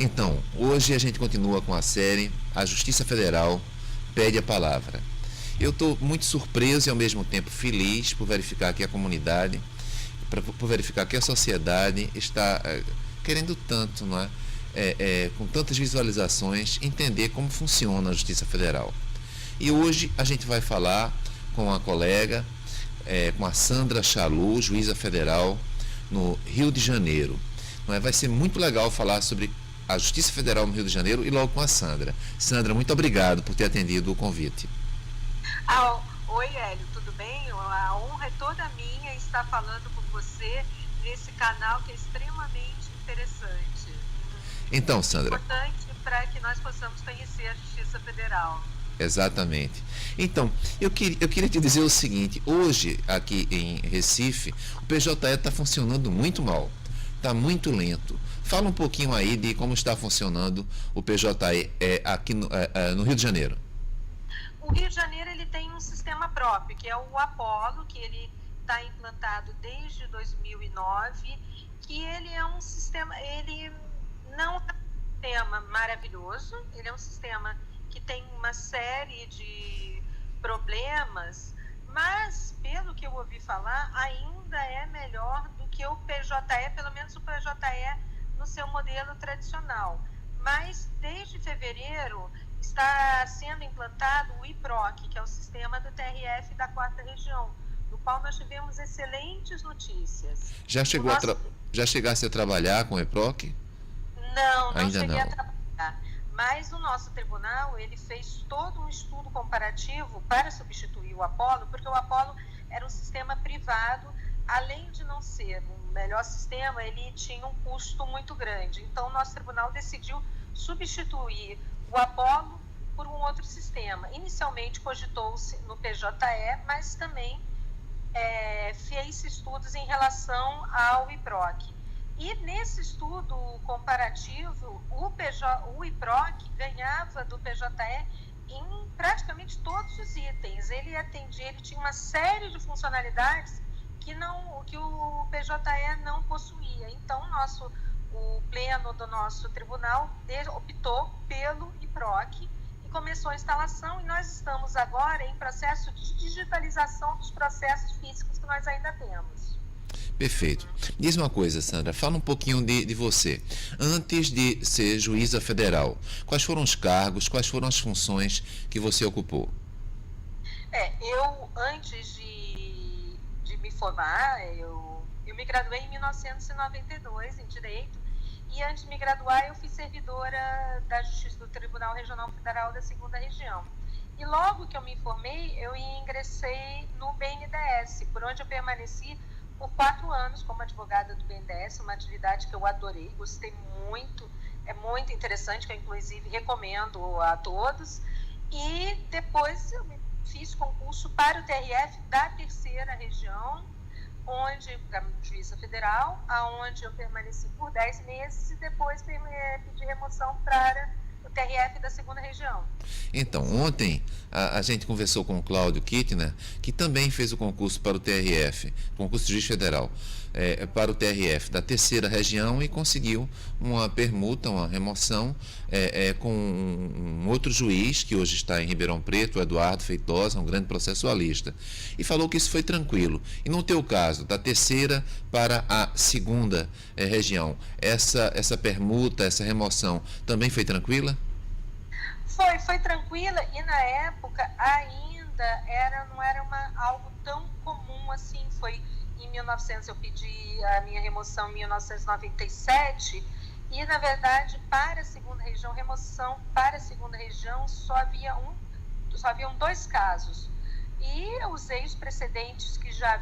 Então, hoje a gente continua com a série A Justiça Federal Pede a Palavra. Eu estou muito surpreso e ao mesmo tempo feliz por verificar que a comunidade, por verificar que a sociedade está querendo tanto, não é? Com tantas visualizações, entender como funciona a Justiça Federal. E hoje a gente vai falar com a colega, com a Sandra Chalu, juíza federal no Rio de Janeiro. Não é? Vai ser muito legal falar sobre a Justiça Federal no Rio de Janeiro e logo com a Sandra. Sandra, muito obrigado por ter atendido o convite. Oi, Hélio, tudo bem? A honra é toda minha estar falando com você nesse canal que é extremamente interessante. Então, Sandra. Importante para que nós possamos conhecer a Justiça Federal. Exatamente. Então, eu queria te dizer o seguinte: hoje, aqui em Recife, o PJE está funcionando muito mal, está muito lento. Fala um pouquinho aí de como está funcionando o PJE aqui no Rio de Janeiro. O Rio de Janeiro ele tem um sistema próprio, que é o Apolo, que ele está implantado desde 2009, que ele é um sistema, ele não é um sistema maravilhoso, ele é um sistema que tem uma série de problemas, mas, pelo que eu ouvi falar, ainda é melhor do que o PJE, pelo menos o PJE no seu modelo tradicional. Mas, desde fevereiro, está sendo implantado o IPROC, que é o sistema do TRF da 4ª Região, do qual nós tivemos excelentes notícias. Já chegasse a trabalhar com o IPROC? Não cheguei a trabalhar. Mas o nosso tribunal, ele fez todo um estudo comparativo para substituir o Apolo, porque o Apolo era um sistema privado, além de não ser o melhor sistema, ele tinha um custo muito grande. Então, o nosso tribunal decidiu substituir o Apolo por um outro sistema. Inicialmente, cogitou-se no PJE, mas também fez estudos em relação ao IPROC. E nesse estudo comparativo, o IPROC ganhava do PJE em praticamente todos os itens. Ele tinha uma série de funcionalidades que o PJE não possuía. Então, o pleno do nosso tribunal optou pelo IPROC e começou a instalação, e nós estamos agora em processo de digitalização dos processos físicos que nós ainda temos. Perfeito. Diz uma coisa, Sandra, fala um pouquinho de você. Antes de ser juíza federal, quais foram os cargos, quais foram as funções que você ocupou? Eu, antes de me formar, eu me graduei em 1992 em Direito, e antes de me graduar eu fui servidora da Justiça do Tribunal Regional Federal da 2ª Região. E logo que eu me formei, eu ingressei no BNDES, por onde eu permaneci por 4 anos como advogada do BNDES, uma atividade que eu adorei, gostei muito, é muito interessante, que eu inclusive recomendo a todos. E depois eu fiz concurso para o TRF da 3ª Região, para juíza federal, aonde eu permaneci por 10 meses e depois pedi remoção para o TRF da 2ª Região. Então, ontem a gente conversou com o Cláudio Kittner, que também fez o concurso para o TRF, concurso de juiz federal, para o TRF da 3ª Região, e conseguiu uma permuta, uma remoção com um outro juiz que hoje está em Ribeirão Preto, o Eduardo Feitosa, um grande processualista, e falou que isso foi tranquilo. E no teu caso, da 3ª para a 2ª Região, essa permuta, essa remoção também foi tranquila? Foi tranquila, e na época ainda não era algo tão comum assim. Foi em 1900, eu pedi a minha remoção em 1997, e na verdade para a 2ª Região, remoção para a 2ª Região só haviam 2 casos. E eu usei os precedentes que já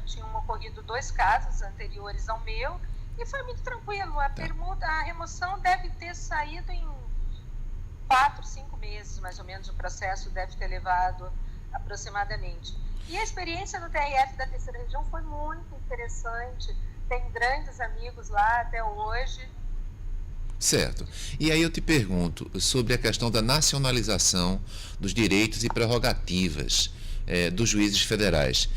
tinham ocorrido 2 casos anteriores ao meu, e foi muito tranquilo. A remoção deve ter saído em 4, 5 meses, mais ou menos, o processo deve ter levado aproximadamente. E a experiência no TRF da 3ª Região foi muito interessante, tem grandes amigos lá até hoje. Certo. E aí eu te pergunto sobre a questão da nacionalização dos direitos e prerrogativas dos juízes federais.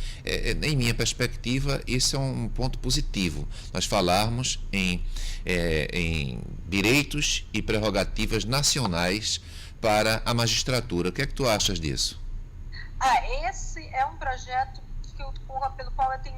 Em minha perspectiva, isso é um ponto positivo. Nós falarmos em direitos e prerrogativas nacionais para a magistratura. O que é que tu achas disso? Esse é um projeto pelo qual eu tenho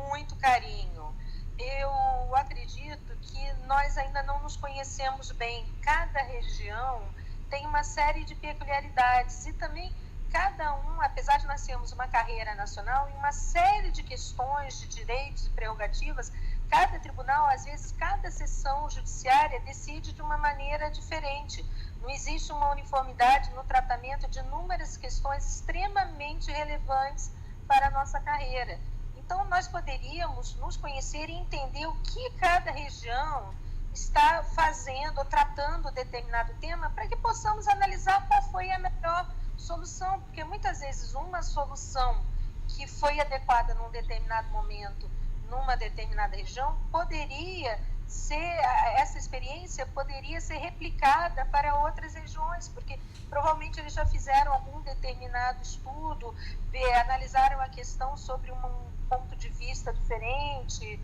muito carinho. Eu acredito que nós ainda não nos conhecemos bem. Cada região tem uma série de peculiaridades e também cada um, apesar de nós termos uma carreira nacional, em uma série de questões de direitos e prerrogativas, cada tribunal, às vezes, cada sessão judiciária decide de uma maneira diferente. Não existe uma uniformidade no tratamento de inúmeras questões extremamente relevantes para a nossa carreira. Então, nós poderíamos nos conhecer e entender o que cada região está fazendo ou tratando determinado tema para que possamos analisar qual foi a melhor solução, porque muitas vezes uma solução que foi adequada num determinado momento, numa determinada região, essa experiência poderia ser replicada para outras regiões, porque provavelmente eles já fizeram algum determinado estudo, analisaram a questão sobre um ponto de vista diferente,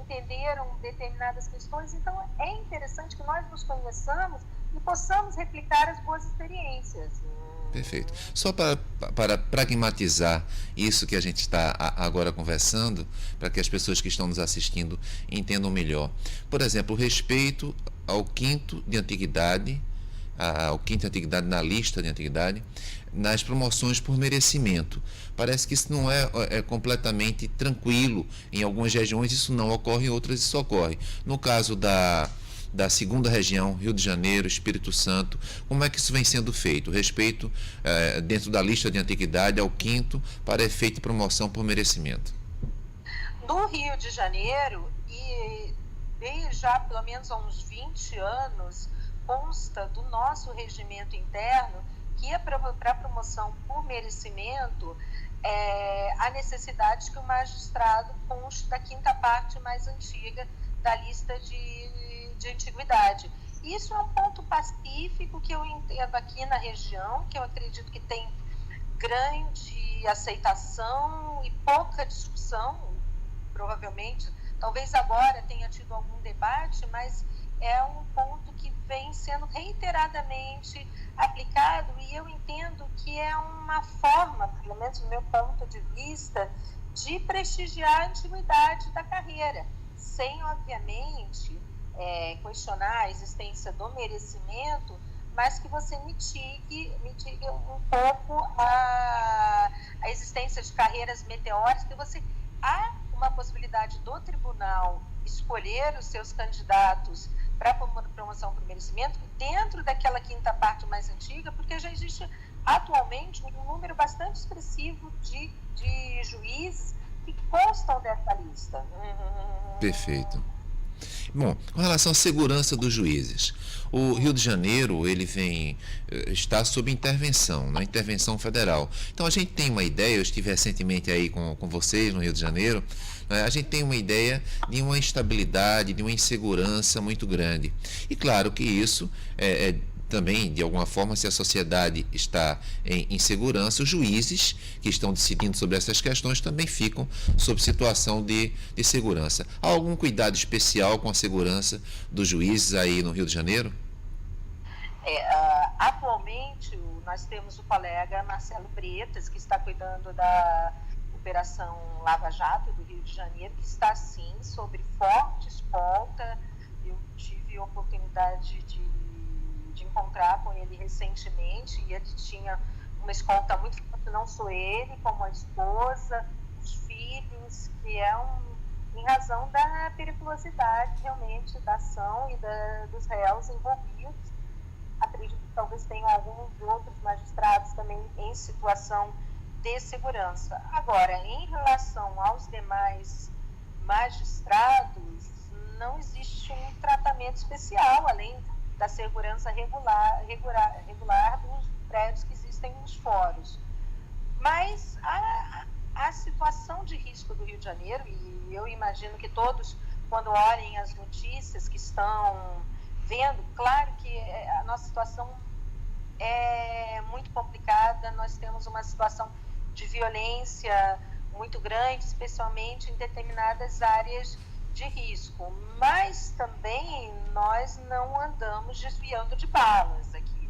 entenderam determinadas questões. Então, é interessante que nós nos conheçamos e possamos replicar as boas experiências. Perfeito. Só para pragmatizar isso que a gente está agora conversando, para que as pessoas que estão nos assistindo entendam melhor. Por exemplo, o respeito ao quinto de antiguidade, na lista de antiguidade, nas promoções por merecimento. Parece que isso não é completamente tranquilo. Em algumas regiões isso não ocorre, em outras isso ocorre. No caso da segunda região, Rio de Janeiro, Espírito Santo, como é que isso vem sendo feito? Respeito dentro da lista de antiguidade ao quinto para efeito de promoção por merecimento. No Rio de Janeiro, e já pelo menos há uns 20 anos, consta do nosso regimento interno que para a promoção por merecimento a necessidade que o magistrado conste da quinta parte mais antiga da lista de antiguidade. Isso é um ponto pacífico que eu entendo aqui na região, que eu acredito que tem grande aceitação e pouca discussão, provavelmente. Talvez agora tenha tido algum debate, mas é um ponto que vem sendo reiteradamente aplicado e eu entendo que é uma forma, pelo menos do meu ponto de vista, de prestigiar a antiguidade da carreira, sem, obviamente, questionar a existência do merecimento, mas que você mitigue um pouco a existência de carreiras meteóricas, que há uma possibilidade do tribunal escolher os seus candidatos para promoção por merecimento dentro daquela quinta parte mais antiga, porque já existe atualmente um número bastante expressivo de juízes que constam dessa lista. Perfeito. Bom, com relação à segurança dos juízes, o Rio de Janeiro está sob intervenção, na intervenção federal. Então a gente tem uma ideia, eu estive recentemente aí com vocês no Rio de Janeiro, a gente tem uma ideia de uma instabilidade, de uma insegurança muito grande. E claro que isso também, de alguma forma, se a sociedade está em insegurança, os juízes que estão decidindo sobre essas questões também ficam sob situação de segurança. Há algum cuidado especial com a segurança dos juízes aí no Rio de Janeiro? Atualmente, nós temos o colega Marcelo Bretas, que está cuidando da Operação Lava Jato do Rio de Janeiro, que está, sim, sob forte escolta. Eu tive a oportunidade de encontrar com ele recentemente e ele tinha uma escolta muito forte, não só ele, como a esposa, os filhos, que em razão da periculosidade realmente da ação e dos réus envolvidos. Acredito que talvez tenham alguns outros magistrados também em situação de segurança. Agora, em relação aos demais magistrados, não existe um tratamento especial, além da segurança regular dos prédios que existem nos fóruns. Mas a situação de risco do Rio de Janeiro, e eu imagino que todos, quando olhem as notícias que estão vendo, claro que a nossa situação é muito complicada, nós temos uma situação de violência muito grande, especialmente em determinadas áreas de risco, mas também nós não andamos desviando de balas aqui.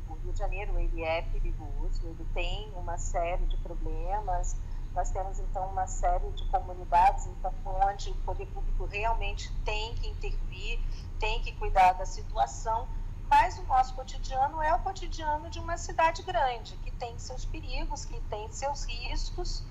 O Rio de Janeiro, ele é perigoso, ele tem uma série de problemas, nós temos então uma série de comunidades então, onde o poder público realmente tem que intervir, tem que cuidar da situação, mas o nosso cotidiano é o cotidiano de uma cidade grande, que tem seus perigos, que tem seus riscos,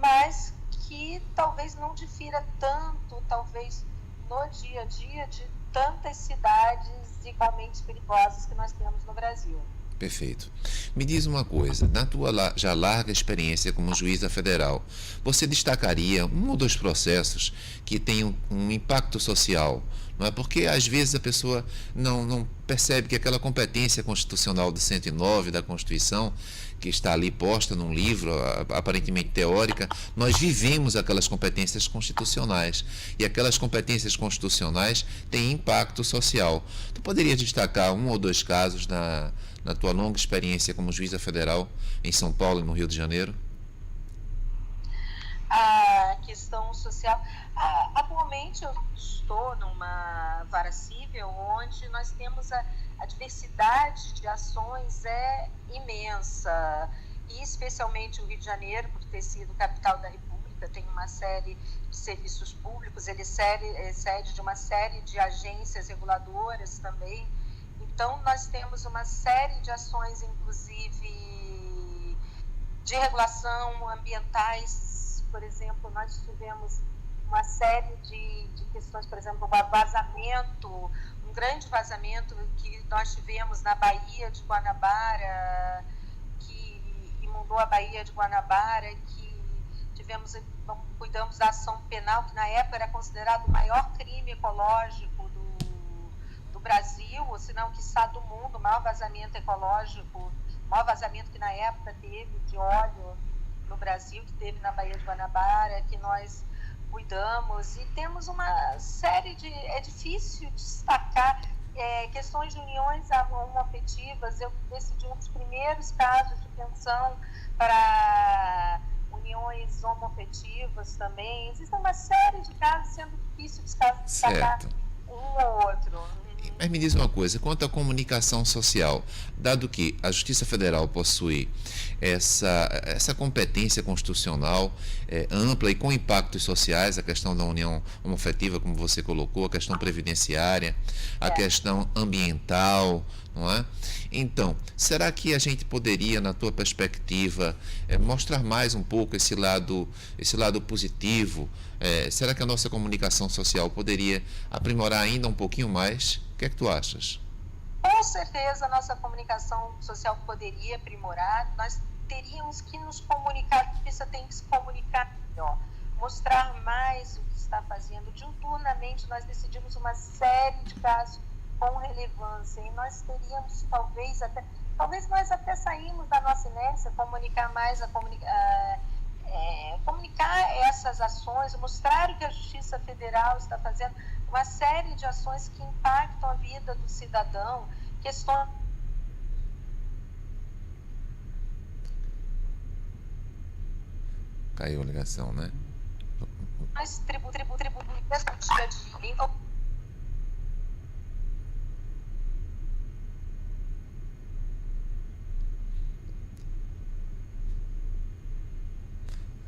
mas que talvez não difira tanto, talvez no dia a dia, de tantas cidades igualmente perigosas que nós temos no Brasil. Perfeito. Me diz uma coisa, na tua já larga experiência como juíza federal, você destacaria um ou dois processos que tenham um impacto social? Não é? Porque às vezes a pessoa não percebe que aquela competência constitucional de 109 da Constituição, que está ali posta num livro, aparentemente teórica, nós vivemos aquelas competências constitucionais. E aquelas competências constitucionais têm impacto social. Tu poderias destacar um ou dois casos na tua longa experiência como juíza federal em São Paulo e no Rio de Janeiro? A questão social. Atualmente eu estou numa vara civil onde nós temos a diversidade de ações é imensa, e especialmente o Rio de Janeiro, por ter sido capital da República, tem uma série de serviços públicos, ele é sede de uma série de agências reguladoras também. Então, nós temos uma série de ações, inclusive de regulação ambientais. Por exemplo, nós tivemos uma série de questões, por exemplo, um grande vazamento que nós tivemos na Baía de Guanabara, que inundou a Baía de Guanabara, que cuidamos da ação penal, que na época era considerado o maior crime ecológico do Brasil, ou se não, quiçá do mundo, o maior vazamento ecológico, o maior vazamento que na época teve de óleo no Brasil, que teve na Baía de Guanabara, que nós cuidamos, e temos uma série de... É difícil destacar questões de uniões homoafetivas. Eu decidi um dos primeiros casos de pensão para uniões homoafetivas também. Existem uma série de casos, sendo difícil destacar um ou outro. Mas me diz uma coisa, quanto à comunicação social, dado que a Justiça Federal possui essa competência constitucional ampla e com impactos sociais, a questão da união homoafetiva, como você colocou, a questão previdenciária, a questão ambiental, não é? Então, será que a gente poderia, na tua perspectiva, mostrar mais um pouco esse lado positivo? Será que a nossa comunicação social poderia aprimorar ainda um pouquinho mais? O que é que tu achas? Com certeza a nossa comunicação social poderia aprimorar. Nós teríamos que nos comunicar, a justiça tem que se comunicar melhor, mostrar mais o que está fazendo. Diuturnamente nós decidimos uma série de casos com relevância, e nós teríamos talvez nós até saímos da nossa inércia, comunicar mais, comunicar essas ações, mostrar o que a Justiça Federal está fazendo, uma série de ações que impactam a vida do cidadão, questões... Caiu a ligação, né? Tributo,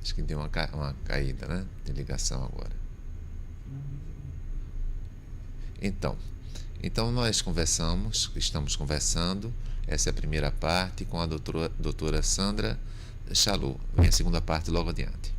acho que deu uma caída, né? De ligação agora. Então nós estamos conversando, essa é a primeira parte com a doutora Sandra Chalou. Vem a segunda parte logo adiante.